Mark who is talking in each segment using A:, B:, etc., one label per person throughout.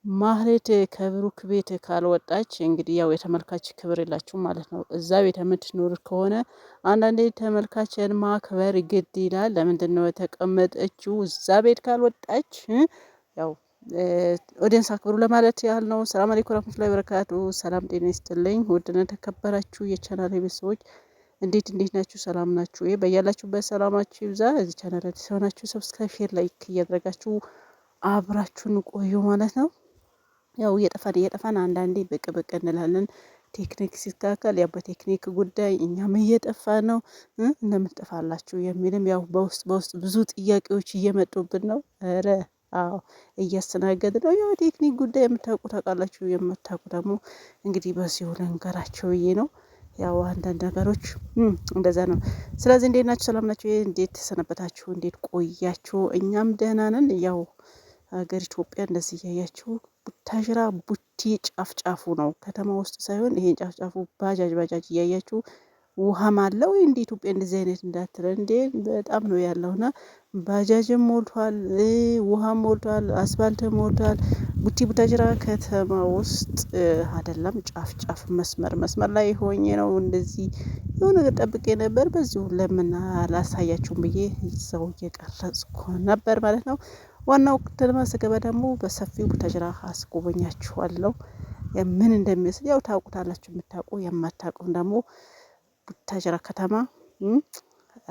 A: ማህሌት ከብሩክ ቤት ካልወጣች እንግዲህ ያው የተመልካች ክብር የላችሁም ማለት ነው። እዛ ቤት የምትኖር ከሆነ አንዳንዴ ተመልካችን ማክበር ግድ ይላል። ለምንድን ነው የተቀመጠችው? እዛ ቤት ካልወጣች ያው ኦዲየንስ አክብሩ ለማለት ያህል ነው። ሰላም አለይኩም ወራህመቱላሂ ወበረካቱ። ሰላም ጤና ይስጥልኝ ውድና ተከበራችሁ የቻናል ቤተሰቦች እንዴት ናችሁ? ሰላም ናችሁ? በያላችሁበት ሰላማችሁ ይብዛ። እዚህ ቻናል አዲስ ሆናችሁ ሰብስክራይብ፣ ሼር፣ ላይክ እያደረጋችሁ አብራችሁን ቆዩ ማለት ነው። ያው እየጠፋን አንዳንዴ ብቅ ብቅ እንላለን። ቴክኒክ ሲስተካከል ያው በቴክኒክ ጉዳይ እኛም እየጠፋ ነው። እንደምትጠፋላችሁ የሚልም ያው በውስጥ ብዙ ጥያቄዎች እየመጡብን ነው። ኧረ አዎ እያስተናገድ ነው። ያው ቴክኒክ ጉዳይ የምታውቁ ታውቃላችሁ፣ የምታውቁ ደግሞ እንግዲህ በዚሁ ልንገራቸው ብዬ ነው። ያው አንዳንድ ነገሮች እንደዛ ነው። ስለዚህ እንዴት ናችሁ? ሰላም ናችሁ? እንዴት ተሰነበታችሁ? እንዴት ቆያችሁ? እኛም ደህና ነን። ያው ሀገር ኢትዮጵያ እንደዚህ እያያችሁ ቡታጅራ ቡቲ ጫፍጫፉ ነው፣ ከተማ ውስጥ ሳይሆን ይሄን ጫፍጫፉ ባጃጅ እያያችሁ ውሃም አለ ወይ እንደ ኢትዮጵያ እንደዚህ አይነት እንዳትለ እንዴ! በጣም ነው ያለውና ባጃጅም ሞልቷል፣ ውሃም ሞልቷል፣ አስፋልትም ሞልቷል። ቡቲ ቡታጅራ ከተማ ውስጥ አይደለም፣ ጫፍ መስመር ላይ ሆኜ ነው እንደዚህ የሆነ ነገር ጠብቄ ነበር። በዚሁ ለምን አላሳያችሁም ብዬ ይዘው እየቀረጽኩ ነበር ማለት ነው። ዋናው ከተማ ስገባ ደግሞ በሰፊው ቡታጅራ አስጎበኛችኋለሁ። ምን እንደሚመስል ያው ታውቁታላችሁ፣ የምታውቁ የማታውቁም ደግሞ ቡታጅራ ከተማ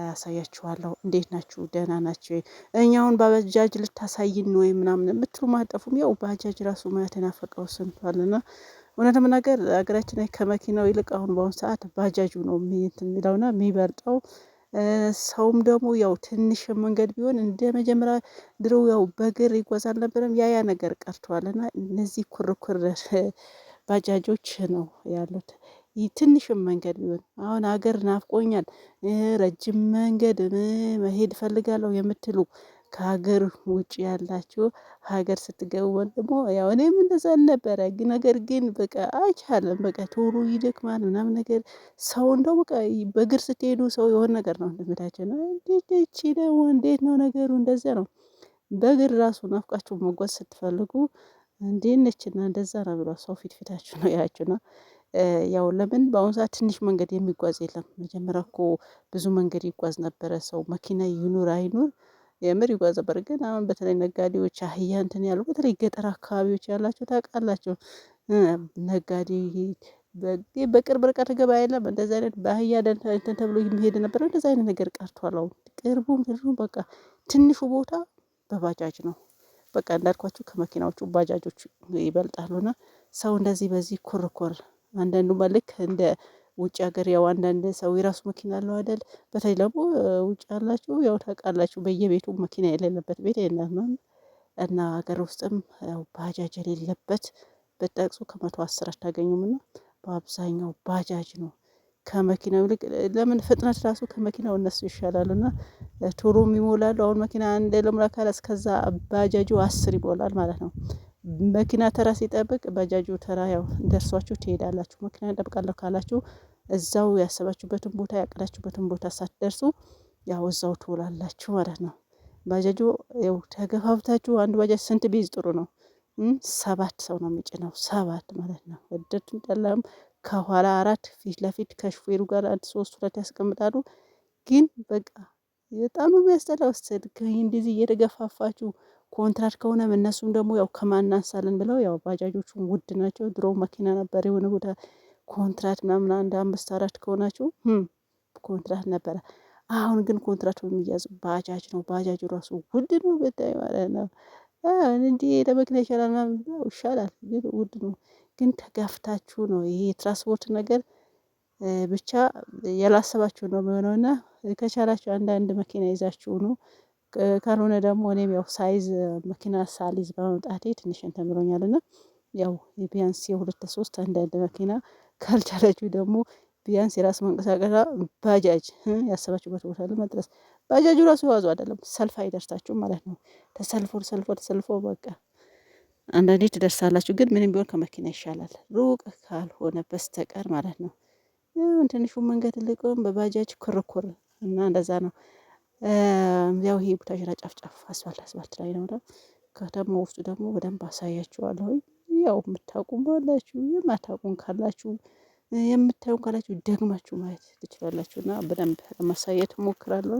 A: አሳያችኋለሁ። እንዴት ናችሁ? ደህና ናችሁ? እኛውን ባጃጅ ልታሳይን ነው ምናምን የምትሉ ማጠፉም ያው ባጃጅ ራሱ ማየት የናፈቀው ስንቷልና እውነት ለመናገር ሀገራችን ላይ ከመኪናው ይልቅ አሁን በአሁኑ ሰዓት ባጃጁ ነው የሚለውና የሚበልጠው። ሰውም ደግሞ ያው ትንሽ መንገድ ቢሆን እንደ መጀመሪያ ድሮ ያው በእግር ይጓዝ አልነበረም። ያ ነገር ቀርቷልና እነዚህ ኩርኩር ባጃጆች ነው ያሉት። ትንሽም መንገድ ቢሆን አሁን ሀገር ናፍቆኛል፣ ረጅም መንገድ መሄድ ፈልጋለሁ የምትሉ ከሀገር ውጭ ያላችሁ ሀገር ስትገቡ ደግሞ ያው እኔም እንደዛ ነበረ። ነገር ግን በቃ አይቻልም። በቃ ቶሎ ይደክማል ምናምን ነገር ሰው እንደው በቃ በእግር ስትሄዱ ሰው የሆነ ነገር ነው እንደሚላቸው ነው። እንዴት ደግሞ እንዴት ነው ነገሩ? እንደዛ ነው። በእግር ራሱ ናፍቃችሁ መጓዝ ስትፈልጉ እንዴት ነችና እንደዛ ነው ብሎ ሰው ፊታችሁ ነው ያችሁና ያው ለምን በአሁኑ ሰዓት ትንሽ መንገድ የሚጓዝ የለም። መጀመሪያ እኮ ብዙ መንገድ ይጓዝ ነበረ ሰው፣ መኪና ይኑር አይኑር የምር ይጓዝ ነበር። ግን አሁን በተለይ ነጋዴዎች አህያ እንትን ያሉ በተለይ ገጠር አካባቢዎች ያላቸው ታውቃላችሁ፣ ነጋዴ በቅርብ ርቀት ገባ የለም እንደዚህ አይነት በአህያ እንትን ተብሎ የሚሄድ ነበር። እንደዚህ አይነት ነገር ቀርቷል። አሁን ቅርቡም በቃ ትንሹ ቦታ በባጃጅ ነው። በቃ እንዳልኳችሁ ከመኪናዎቹ ባጃጆች ይበልጣሉና ሰው እንደዚህ በዚህ ኩርኩር አንዳንዱ መልክ እንደ ውጭ ሀገር ያው አንዳንድ ሰው የራሱ መኪና አለው አይደል? በተለይ ደግሞ ውጭ ያላችሁ ያው ታውቃላችሁ በየቤቱ መኪና የሌለበት ቤት የለም። እና ሀገር ውስጥም ያው ባጃጅ የሌለበት በጠቅሱ ከ110 አታገኙም። እና በአብዛኛው ባጃጅ ነው ከመኪናው ይልቅ። ለምን ፍጥነት ራሱ ከመኪናው እነሱ ይሻላሉ እና ቶሎም ይሞላሉ። አሁን መኪና አንድ ለሙላ ካለ እስከዛ ባጃጁ 10 ይሞላል ማለት ነው። መኪና ተራ ሲጠብቅ ባጃጁ ተራ ያው ደርሷችሁ ትሄዳላችሁ። መኪና እንጠብቃለሁ ካላችሁ እዛው ያሰባችሁበትን ቦታ ያቀዳችሁበትን ቦታ ሳትደርሱ ያው እዛው ትውላላችሁ ማለት ነው። ባጃጁ ያው ተገፋፍታችሁ አንድ ባጃጅ ስንት ቢይዝ ጥሩ ነው? 7 ሰው ነው የሚጭነው፣ 7 ማለት ነው። ወደድን ጠላም ከኋላ 4 ፊት ለፊት ከሹፌሩ ጋር 1 3 2 ያስቀምጣሉ። ግን በቃ በጣም ነው የሚያስጠላው። ስልክ እንደዚህ እየተገፋፋችሁ ኮንትራት ከሆነ እነሱም ደግሞ ያው ከማናንሳለን ብለው ያው ባጃጆቹም ውድ ናቸው። ድሮ መኪና ነበር የሆነ ቦታ ኮንትራት ምናምን 1 5 4 ከሆናችሁ ኮንትራት ነበረ። አሁን ግን ኮንትራት በሚያዝ ባጃጅ ነው። ባጃጁ ራሱ ውድ ነው ብታይ ማለት ነው። እንዴ ለመኪና ይሻላል ምናምን ይሻላል፣ ግን ውድ ነው። ግን ተጋፍታችሁ ነው ይሄ ትራንስፖርት ነገር ብቻ ያላሰባችሁ ነው የሚሆነውና ከቻላችሁ አንዳንድ መኪና ይዛችሁ ነው። ካልሆነ ደግሞ እኔም ያው ሳይዝ መኪና ሳሊዝ በመምጣቴ ትንሽ እንትን ብሎኛልና ያው ቢያንስ የሁለት ሶስት አንዳንድ መኪና ካልቻላችሁ ደግሞ ቢያንስ የራስ መንቀሳቀሻ ባጃጅ ያሰባችሁበት ቦታ ለመድረስ ባጃጁ ራሱ ዋዙ አይደለም፣ ሰልፍ አይደርሳችሁም ማለት ነው። ተሰልፎ በቃ አንዳንዴ ትደርሳላችሁ። ግን ምንም ቢሆን ከመኪና ይሻላል ሩቅ ካልሆነ በስተቀር ማለት ነው። ትንሹ መንገድ ልቆም በባጃጅ ኩርኩር እና እንደዛ ነው። ያው ይሄ ቡታጅራ ጫፍ አስፋልት ላይ ነው። ከተማ ውስጥ ደግሞ በደንብ አሳያችኋለሁ። ያው የምታውቁም አላችሁ የማታውቁም ካላችሁ የምታዩን ካላችሁ ደግማችሁ ማየት ትችላላችሁ እና በደንብ ለማሳየት እሞክራለሁ።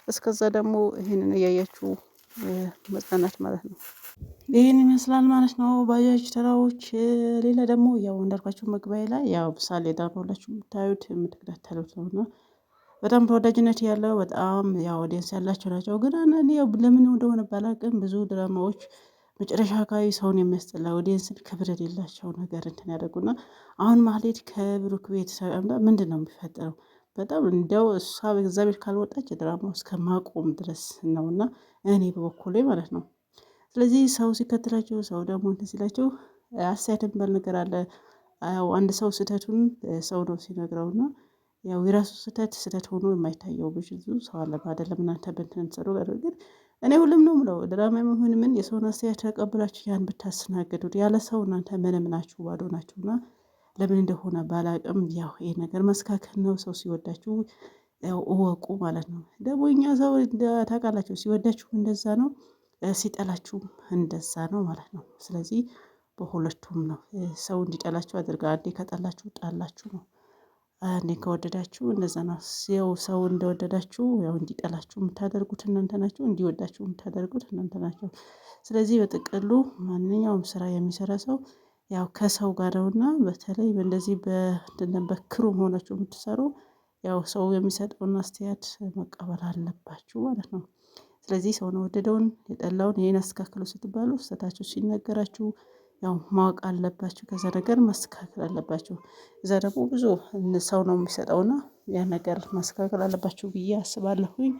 A: እስከዛ ደግሞ ይሄንን እያያችሁ መጽናናት ማለት ነው። ይህን ይመስላል ማለት ነው ባጃጅ ተራዎች። ሌላ ደግሞ ያው እንዳልኳችሁ መግቢያ ላይ ያው ምሳሌ ድራማ ሁላችሁ የምታዩት የምትከታተሉት ነው እና በጣም ተወዳጅነት ያለው በጣም ያው ኦዲየንስ ያላቸው ናቸው። ግን አንዳንዴ ያው ለምን እንደሆነ ባላውቅም ብዙ ድራማዎች መጨረሻ አካባቢ ሰውን የሚያስጠላ ኦዲየንስን ክብር የሌላቸው ነገር እንትን ያደርጉና አሁን ማህሌት ከብሩክ ቤተሰብ ምንድን ነው የሚፈጠረው? በጣም እንደው እሷ በእግዚአብሔር ካልወጣች ድራማው እስከማቆም ድረስ ነው እና እኔ በበኩሌ ማለት ነው። ስለዚህ ሰው ሲከተላቸው ሰው ደግሞ እንትን ሲላቸው አስተያየት የሚባል ነገር አለ። ያው አንድ ሰው ስህተቱን ሰው ነው ሲነግረውና ያው የራሱ ስህተት ሆኖ የማይታየው ብዙ ሰው አለ። አይደለም እናንተ በእንትን ትሰሩ ግን እኔ ሁሉም ነው የምለው ድራማ ይሁን ምን የሰውን አስተያየት ተቀብላችሁ ያን ብታስተናግዱት ያለ ሰው እናንተ ምንም ናችሁ ባዶ ናችሁና ለምን እንደሆነ ባላቅም ያው ይሄ ነገር መስተካከል ነው። ሰው ሲወዳችሁ ያው እወቁ ማለት ነው። ደግሞ እኛ ሰው ታውቃላችሁ ሲወዳችሁ እንደዛ ነው፣ ሲጠላችሁም እንደዛ ነው ማለት ነው። ስለዚህ በሁለቱም ነው ሰው እንዲጠላችሁ አድርጋ አንዴ ከጠላችሁ ጣላችሁ ነው። አንዴ ከወደዳችሁ እንደዛ ነው። ያው ሰው እንደወደዳችሁ ያው እንዲጠላችሁ የምታደርጉት እናንተ ናችሁ፣ እንዲወዳችሁ የምታደርጉት እናንተ ናችሁ። ስለዚህ በጥቅሉ ማንኛውም ስራ የሚሰራ ሰው ያው ከሰው ጋር ነውና በተለይ እንደዚህ በክሩ ሆናችሁ የምትሰሩ ያው ሰው የሚሰጠውን አስተያየት መቀበል አለባችሁ ማለት ነው። ስለዚህ ሰውን የወደደውን የጠላውን ይሄን አስተካክሉ ስትባሉ ስህተታችሁ ሲነገራችሁ ያው ማወቅ አለባችሁ። ከዛ ነገር ማስተካከል አለባችሁ። እዛ ደግሞ ብዙ ሰው ነው የሚሰጠውና ያ ነገር ማስተካከል አለባችሁ ብዬ አስባለሁኝ።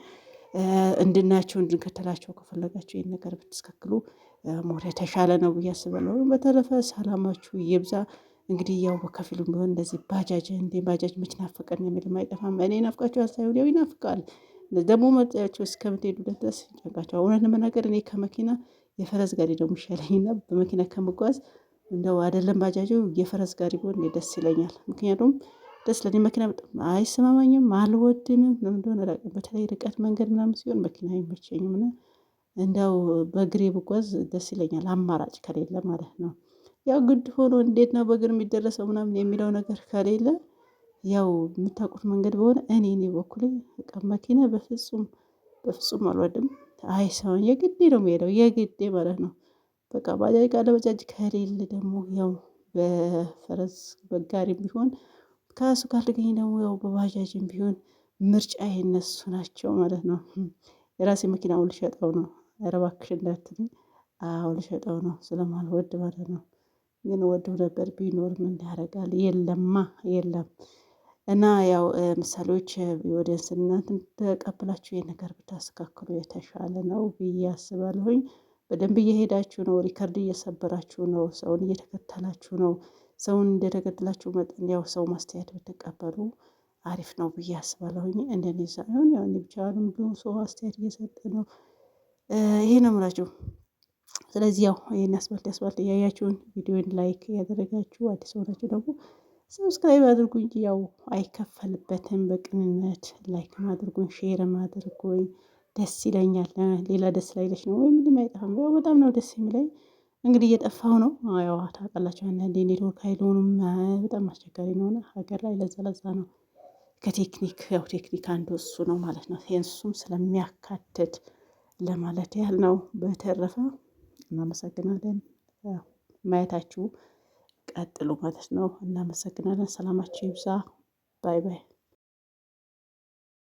A: እንድናያቸው እንድንከተላቸው ከፈለጋችሁ ይሄን ነገር ብትስተካከሉ ሞር የተሻለ ነው ብዬ አስባለሁ። በተረፈ ሰላማችሁ ይብዛ። እንግዲህ ያው በከፊሉም ቢሆን እንደዚህ ባጃጅ ባጃጅ መች ናፈቀን የሚልም አይጠፋም። እኔ ናፍቃችኋል ሳይሆን ያው ይናፍቃል። ደግሞ መጥያቸው እስከምትሄዱ ድረስ ይጨንቃቸዋል። እውነት ለመናገር እኔ ከመኪና የፈረስ ጋሪ ነው የሚሻለኝና በመኪና ከምጓዝ እንደው አይደለም ባጃጁ የፈረስ ጋሪ ቢሆን ደስ ይለኛል። ምክንያቱም ደስ ለኔ መኪና በጣም አይስማማኝም፣ አልወድምም። ለምን እንደሆነ አላውቅም። በተለይ ርቀት መንገድ ምናምን ሲሆን መኪና አይመቸኝም እና እንደው በእግሬ ብጓዝ ደስ ይለኛል፣ አማራጭ ከሌለ ማለት ነው። ያው ግድ ሆኖ እንዴት ነው በእግር የሚደረሰው ምናምን የሚለው ነገር ከሌለ ያው የምታውቁት መንገድ በሆነ እኔ በኩሌ በቃ መኪና በፍጹም አልወድም። አይሰማኝ የግዴ ነው የምሄደው የግዴ ማለት ነው። በቃ ባጃጅ ካለ ባጃጅ ከሌለ ደግሞ ያው በፈረስ በጋሪም ቢሆን ከእሱ ካልተገኘ ደግሞ ያው በባጃጅም ቢሆን ምርጫዬ እነሱ ናቸው ማለት ነው። የራሴ መኪናውን ልሸጠው ነው። ኧረ እባክሽ እንዳትዪ። አዎ ልሸጠው ነው ስለማልወድ ማለት ነው። ግን ወደው ነበር ቢኖር ምን ያደርጋል የለማ የለም። እና ያው ምሳሌዎች ኦዲየንስ እናንተን ተቀብላችሁ ይሄን ነገር ብታስተካክሉ የተሻለ ነው ብዬ አስባለሁኝ። በደንብ እየሄዳችሁ ነው፣ ሪከርድ እየሰበራችሁ ነው፣ ሰውን እየተከተላችሁ ነው። ሰውን እንደተከተላችሁ መጠን ያው ሰው ማስተያየት ብትቀበሉ አሪፍ ነው ብዬ አስባለሁኝ። እንደኔ ሳይሆን ያው እኔ ብቻውንም ብዙ ሰው አስተያየት እየሰጠ ነው። ይሄ ነው የምላችሁ። ስለዚህ ያው ይሄን ያስባልት እያያችሁን ቪዲዮን ላይክ እያደረጋችሁ አዲስ ሆናችሁ ደግሞ ሰብስክራይብ አድርጉ እንጂ ያው አይከፈልበትም። በቅንነት ላይክ ማድርጉኝ ሼር ማድርጉኝ ደስ ይለኛል። ሌላ ደስ ላይለሽ ነው ወይም ምንም አይጠፋም። ያው በጣም ነው ደስ የሚለኝ። እንግዲህ እየጠፋሁ ነው። ያው ታውቃላችሁ አንዳንዴ ኔትወርክ አይለውንም በጣም አስቸጋሪ ነውና ሀገር ላይ ለዛ ነው። ከቴክኒክ ያው ቴክኒክ አንዱ እሱ ነው ማለት ነው። እሱም ስለሚያካትት ለማለት ያህል ነው። በተረፈ እናመሰግናለን ማየታችሁ ቀጥሉ ማለት ነው። እናመሰግናለን። ሰላማችሁ ይብዛ። ባይ ባይ